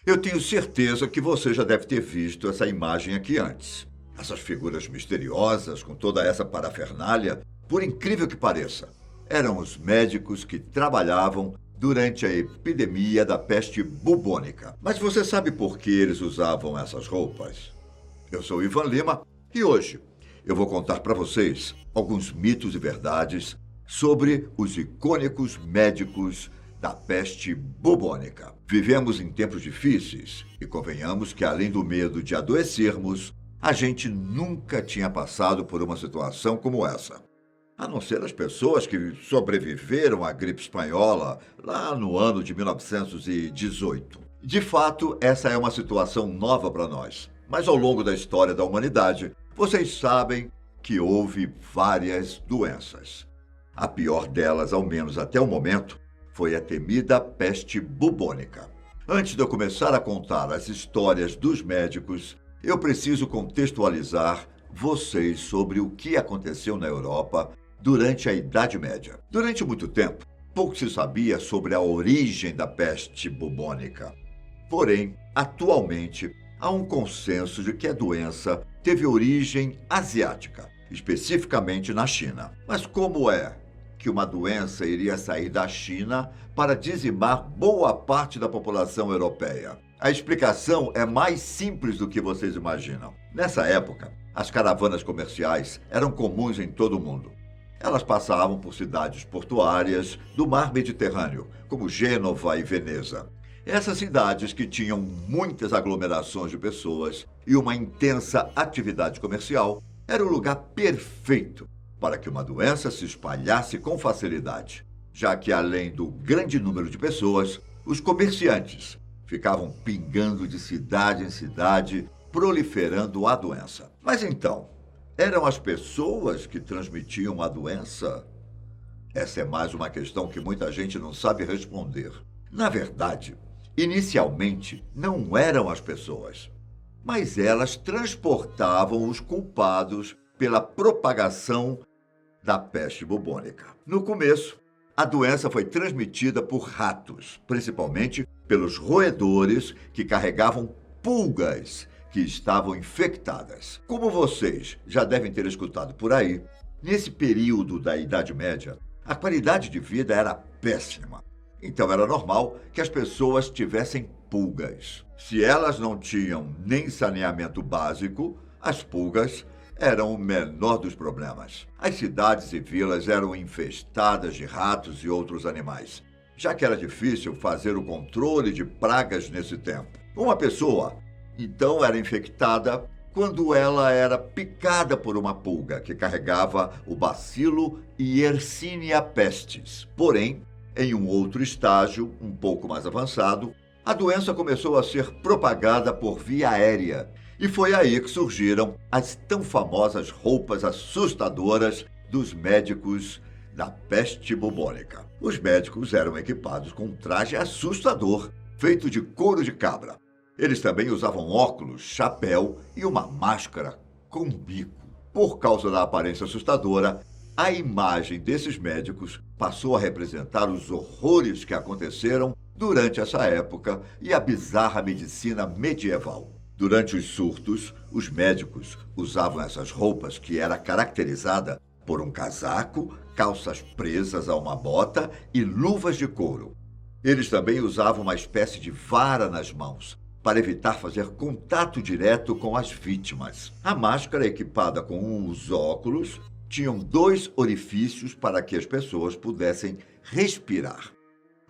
Eu tenho certeza que você já deve ter visto essa imagem aqui antes. Essas figuras misteriosas com toda essa parafernália, por incrível que pareça, eram os médicos que trabalhavam durante a epidemia da peste bubônica. Mas você sabe por que eles usavam essas roupas? Eu sou Ivan Lima e hoje eu vou contar para vocês alguns mitos e verdades sobre os icônicos médicos da peste bubônica. Vivemos em tempos difíceis e convenhamos que, além do medo de adoecermos, a gente nunca tinha passado por uma situação como essa. A não ser as pessoas que sobreviveram à gripe espanhola lá no ano de 1918. De fato, essa é uma situação nova para nós. Mas ao longo da história da humanidade, vocês sabem que houve várias doenças. A pior delas, ao menos até o momento, foi a temida peste bubônica. Antes de eu começar a contar as histórias dos médicos, eu preciso contextualizar vocês sobre o que aconteceu na Europa durante a Idade Média. Durante muito tempo, pouco se sabia sobre a origem da peste bubônica. Porém, atualmente, há um consenso de que a doença teve origem asiática, especificamente na China. Mas como é que uma doença iria sair da China para dizimar boa parte da população europeia? A explicação é mais simples do que vocês imaginam. Nessa época, as caravanas comerciais eram comuns em todo o mundo. Elas passavam por cidades portuárias do mar Mediterrâneo, como Gênova e Veneza. Essas cidades, que tinham muitas aglomerações de pessoas e uma intensa atividade comercial, era o lugar perfeito para que uma doença se espalhasse com facilidade, já que, além do grande número de pessoas, os comerciantes ficavam pingando de cidade em cidade, proliferando a doença. Mas então, eram as pessoas que transmitiam a doença? Essa é mais uma questão que muita gente não sabe responder. Na verdade, inicialmente não eram as pessoas, mas elas transportavam os culpados pela propagação da peste bubônica. No começo, a doença foi transmitida por ratos, principalmente pelos roedores que carregavam pulgas que estavam infectadas. Como vocês já devem ter escutado por aí, nesse período da Idade Média, a qualidade de vida era péssima. Então era normal que as pessoas tivessem pulgas. Se elas não tinham nem saneamento básico, as pulgas eram o menor dos problemas. As cidades e vilas eram infestadas de ratos e outros animais, já que era difícil fazer o controle de pragas nesse tempo. Uma pessoa, então, era infectada quando ela era picada por uma pulga que carregava o bacilo Yersinia pestis. Porém, em um outro estágio, um pouco mais avançado, a doença começou a ser propagada por via aérea. E foi aí que surgiram as tão famosas roupas assustadoras dos médicos da peste bubônica. Os médicos eram equipados com um traje assustador, feito de couro de cabra. Eles também usavam óculos, chapéu e uma máscara com bico. Por causa da aparência assustadora, a imagem desses médicos passou a representar os horrores que aconteceram durante essa época e a bizarra medicina medieval. Durante os surtos, os médicos usavam essas roupas que era caracterizada por um casaco, calças presas a uma bota e luvas de couro. Eles também usavam uma espécie de vara nas mãos, para evitar fazer contato direto com as vítimas. A máscara, equipada com os óculos, tinham 2 orifícios para que as pessoas pudessem respirar.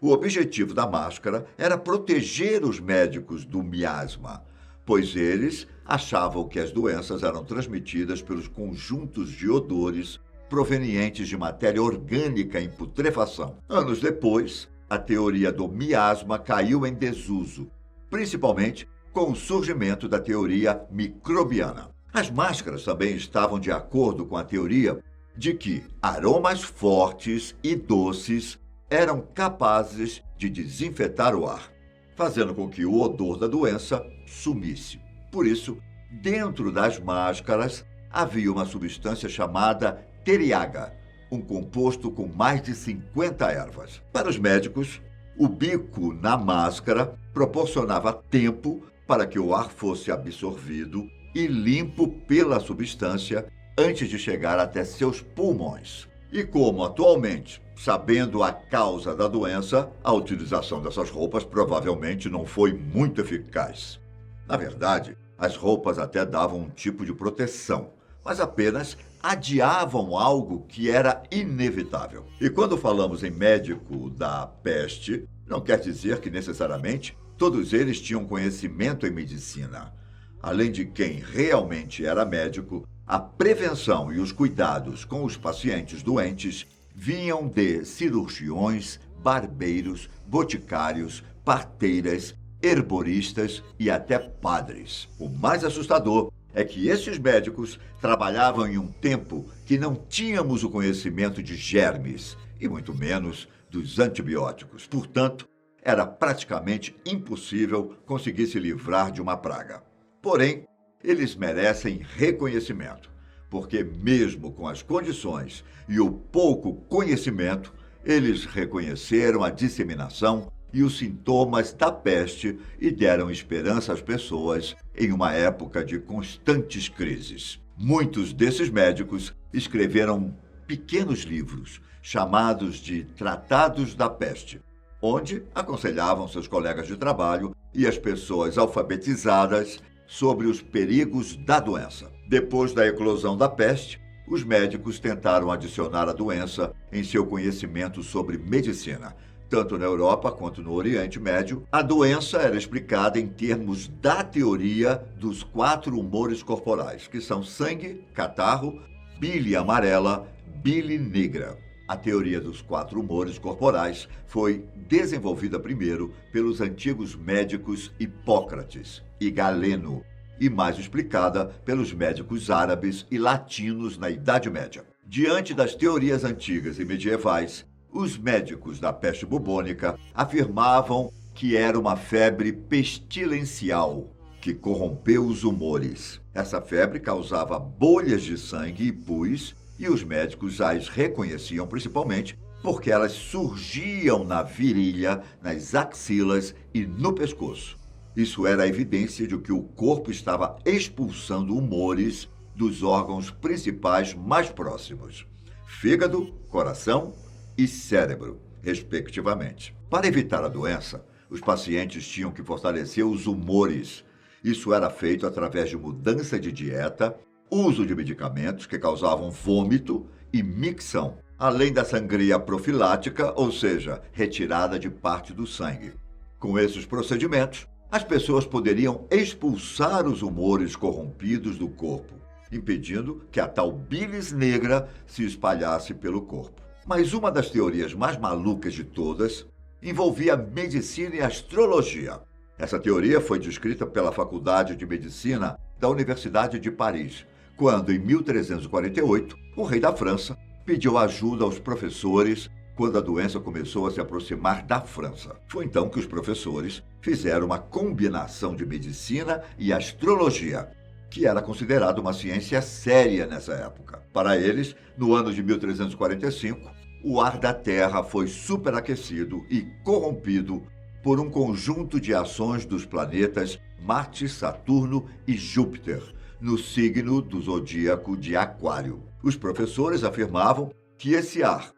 O objetivo da máscara era proteger os médicos do miasma, pois eles achavam que as doenças eram transmitidas pelos conjuntos de odores provenientes de matéria orgânica em putrefação. Anos depois, a teoria do miasma caiu em desuso, principalmente com o surgimento da teoria microbiana. As máscaras também estavam de acordo com a teoria de que aromas fortes e doces eram capazes de desinfetar o ar, fazendo com que o odor da doença sumisse. Por isso, dentro das máscaras havia uma substância chamada teriaga, um composto com mais de 50 ervas. Para os médicos, O bico na máscara proporcionava tempo para que o ar fosse absorvido e limpo pela substância antes de chegar até seus pulmões. E como atualmente, sabendo a causa da doença, a utilização dessas roupas provavelmente não foi muito eficaz. Na verdade, as roupas até davam um tipo de proteção, mas apenas adiavam algo que era inevitável. E quando falamos em médico da peste, não quer dizer que necessariamente todos eles tinham conhecimento em medicina. Além de quem realmente era médico, a prevenção e os cuidados com os pacientes doentes vinham de cirurgiões, barbeiros, boticários, parteiras, herboristas e até padres. O mais assustador é que esses médicos trabalhavam em um tempo que não tínhamos o conhecimento de germes e muito menos dos antibióticos. Portanto, era praticamente impossível conseguir se livrar de uma praga. Porém, eles merecem reconhecimento, porque mesmo com as condições e o pouco conhecimento, eles reconheceram a disseminação e os sintomas da peste e deram esperança às pessoas em uma época de constantes crises. Muitos desses médicos escreveram pequenos livros, chamados de Tratados da Peste, onde aconselhavam seus colegas de trabalho e as pessoas alfabetizadas sobre os perigos da doença. Depois da eclosão da peste, os médicos tentaram adicionar a doença em seu conhecimento sobre medicina. Tanto na Europa quanto no Oriente Médio, a doença era explicada em termos da teoria dos 4 humores corporais, que são sangue, catarro, bile amarela, bile negra. A teoria dos 4 humores corporais foi desenvolvida primeiro pelos antigos médicos Hipócrates e Galeno, e mais explicada pelos médicos árabes e latinos na Idade Média. Diante das teorias antigas e medievais, os médicos da peste bubônica afirmavam que era uma febre pestilencial que corrompeu os humores. Essa febre causava bolhas de sangue e pus, e os médicos as reconheciam principalmente porque elas surgiam na virilha, nas axilas e no pescoço. Isso era a evidência de que o corpo estava expulsando humores dos órgãos principais mais próximos: fígado, coração e cérebro, respectivamente. Para evitar a doença, os pacientes tinham que fortalecer os humores. Isso era feito através de mudança de dieta, uso de medicamentos que causavam vômito e micção, além da sangria profilática, ou seja, retirada de parte do sangue. Com esses procedimentos, as pessoas poderiam expulsar os humores corrompidos do corpo, impedindo que a tal bilis negra se espalhasse pelo corpo. Mas uma das teorias mais malucas de todas envolvia medicina e astrologia. Essa teoria foi descrita pela Faculdade de Medicina da Universidade de Paris, quando, em 1348, o rei da França pediu ajuda aos professores quando a doença começou a se aproximar da França. Foi então que os professores fizeram uma combinação de medicina e astrologia, que era considerada uma ciência séria nessa época. Para eles, no ano de 1345, o ar da Terra foi superaquecido e corrompido por um conjunto de ações dos planetas Marte, Saturno e Júpiter, no signo do zodíaco de Aquário. Os professores afirmavam que esse ar,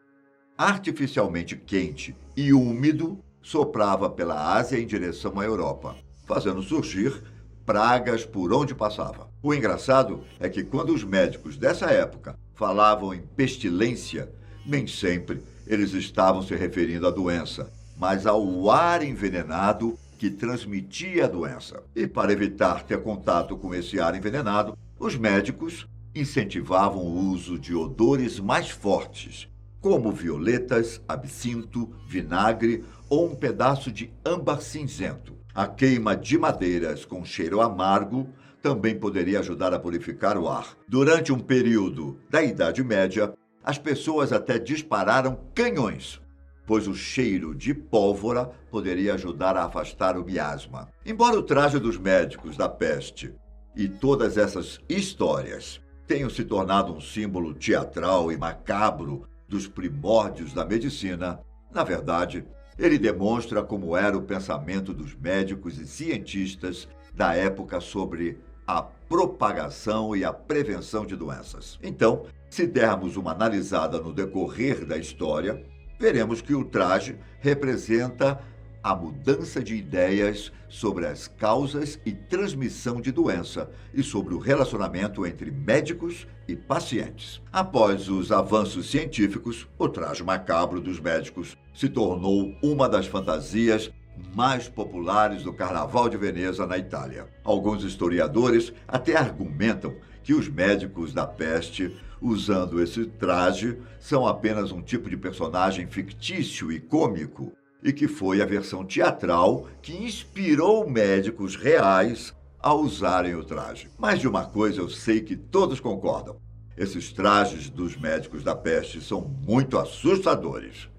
artificialmente quente e úmido, soprava pela Ásia em direção à Europa, fazendo surgir pragas por onde passava. O engraçado é que quando os médicos dessa época falavam em pestilência, nem sempre eles estavam se referindo à doença, mas ao ar envenenado que transmitia a doença. E para evitar ter contato com esse ar envenenado, os médicos incentivavam o uso de odores mais fortes, como violetas, absinto, vinagre ou um pedaço de âmbar cinzento. A queima de madeiras com cheiro amargo também poderia ajudar a purificar o ar. Durante um período da Idade Média, as pessoas até dispararam canhões, pois o cheiro de pólvora poderia ajudar a afastar o miasma. Embora o traje dos médicos da peste e todas essas histórias tenham se tornado um símbolo teatral e macabro dos primórdios da medicina, na verdade, Ele demonstra como era o pensamento dos médicos e cientistas da época sobre a propagação e a prevenção de doenças. Então, se dermos uma analisada no decorrer da história, veremos que o traje representa a mudança de ideias sobre as causas e transmissão de doença e sobre o relacionamento entre médicos e pacientes. Após os avanços científicos, o traje macabro dos médicos se tornou uma das fantasias mais populares do Carnaval de Veneza, na Itália. Alguns historiadores até argumentam que os médicos da peste, usando esse traje, são apenas um tipo de personagem fictício e cômico, e que foi a versão teatral que inspirou médicos reais a usarem o traje. Mas de uma coisa eu sei que todos concordam: esses trajes dos médicos da peste são muito assustadores.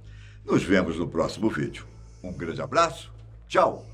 Nos vemos no próximo vídeo. Um grande abraço, tchau!